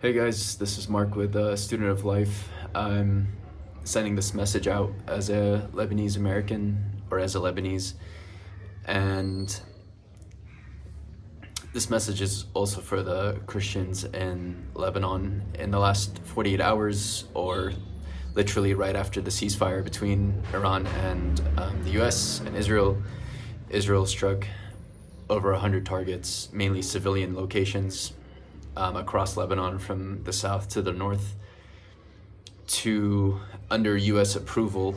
Hey guys, this is Mark with Student of Life. I'm sending this message out as a Lebanese American or as a Lebanese, and this message is also for the Christians in Lebanon. In the last 48 hours, or literally right after the ceasefire between Iran and the US and Israel struck over 100 targets, mainly civilian locations, across Lebanon from the south to the north, to under US approval,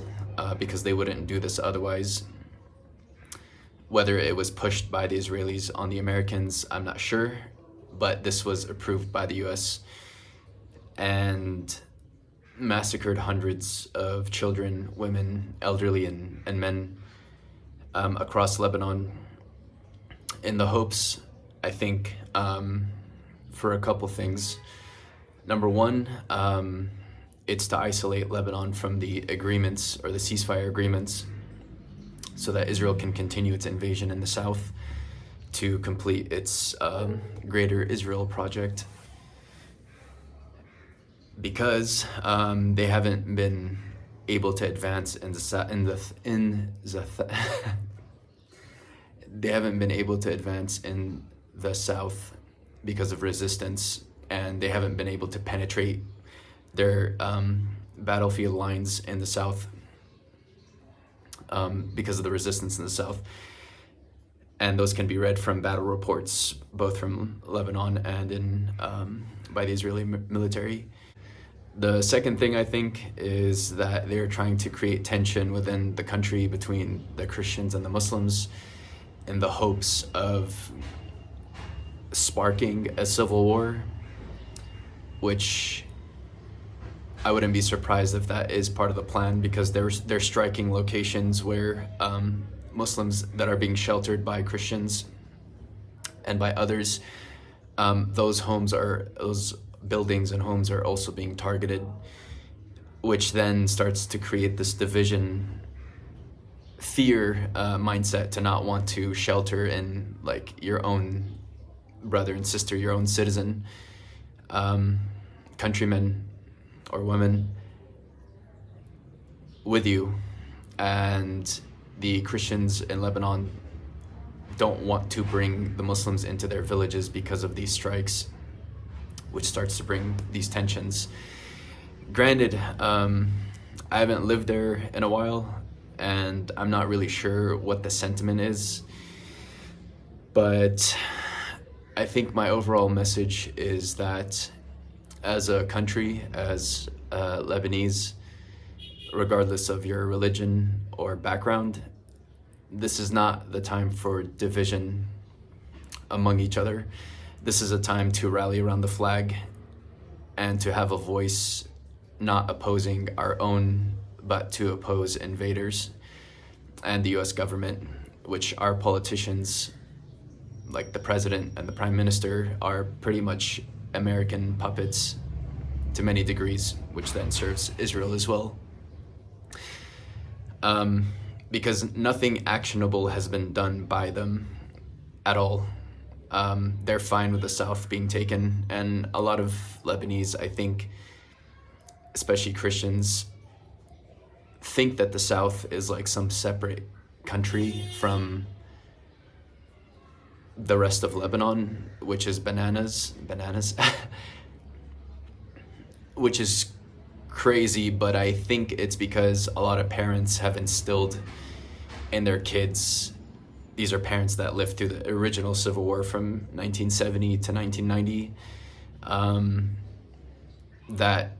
because they wouldn't do this otherwise. Whether it was pushed by the Israelis on the Americans, I'm not sure, but this was approved by the US and massacred hundreds of children, women, elderly, and men across Lebanon in the hopes, I think, for a couple things. Number one, it's to isolate Lebanon from the agreements or the ceasefire agreements so that Israel can continue its invasion in the south to complete its Greater Israel project, because they haven't been able to advance they haven't been able to advance in the south because of resistance, and they haven't been able to penetrate their battlefield lines in the south because of the resistance in the south. And those can be read from battle reports, both from Lebanon and by the Israeli military. The second thing, I think, is that they're trying to create tension within the country between the Christians and the Muslims in the hopes of sparking a civil war, which I wouldn't be surprised if that is part of the plan, because they're striking locations where Muslims that are being sheltered by Christians and by others, those buildings and homes are also being targeted, which then starts to create this division, fear mindset to not want to shelter in like your own brother and sister, your own citizen, countrymen or women with you. And the Christians in Lebanon don't want to bring the Muslims into their villages because of these strikes, which starts to bring these tensions. Granted, I haven't lived there in a while, and I'm not really sure what the sentiment is, but I think my overall message is that as a country, as Lebanese, regardless of your religion or background, this is not the time for division among each other. This is a time to rally around the flag and to have a voice, not opposing our own, but to oppose invaders and the US government, which our politicians, like the president and the prime minister, are pretty much American puppets to many degrees, which then serves Israel as well. Because nothing actionable has been done by them at all. They're fine with the South being taken, and a lot of Lebanese, I think, especially Christians, think that the South is like some separate country from the rest of Lebanon, which is bananas, which is crazy, but I think it's because a lot of parents have instilled in their kids, these are parents that lived through the original Civil War from 1970 to 1990, that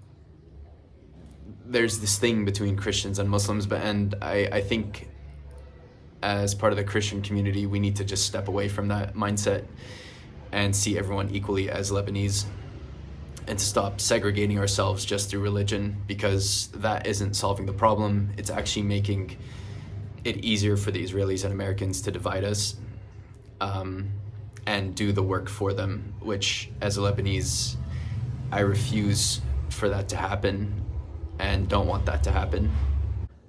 there's this thing between Christians and Muslims, and I think as part of the Christian community, we need to just step away from that mindset and see everyone equally as Lebanese, and to stop segregating ourselves just through religion, because that isn't solving the problem. It's actually making it easier for the Israelis and Americans to divide us, and do the work for them, which as a Lebanese, I refuse for that to happen and don't want that to happen.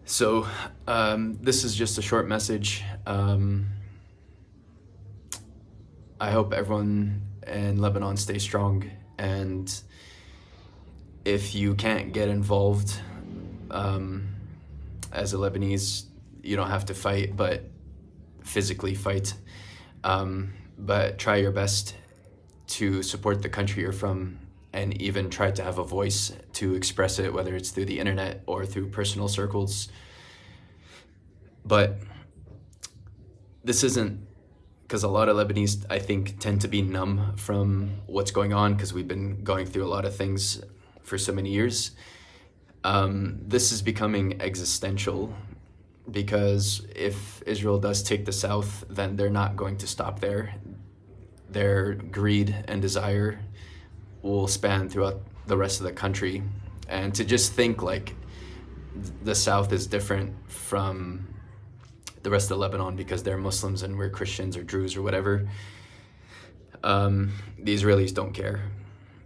So this is just a short message. I hope everyone in Lebanon stays strong And if you can't get involved as a Lebanese, you don't have to fight, but physically fight. But try your best to support the country you're from, and even try to have a voice to express it, whether it's through the internet or through personal circles. But this isn't, because a lot of Lebanese, I think, tend to be numb from what's going on, because we've been going through a lot of things for so many years. This is becoming existential, because if Israel does take the south, then they're not going to stop there. Their greed and desire will span throughout the rest of the country. And to just think like the south is different from the rest of Lebanon because they're Muslims and we're Christians or Druze or whatever, the Israelis don't care.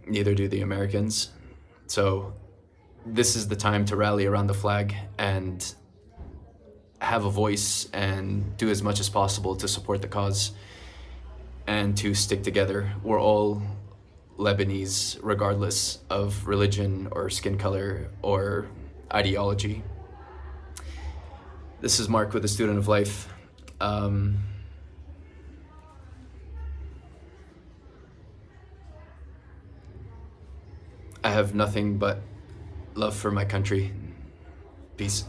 Neither do the Americans. So this is the time to rally around the flag and have a voice and do as much as possible to support the cause and to stick together. We're all Lebanese, regardless of religion or skin color or ideology. This is Mark with the Student of Life. I have nothing but love for my country. Peace.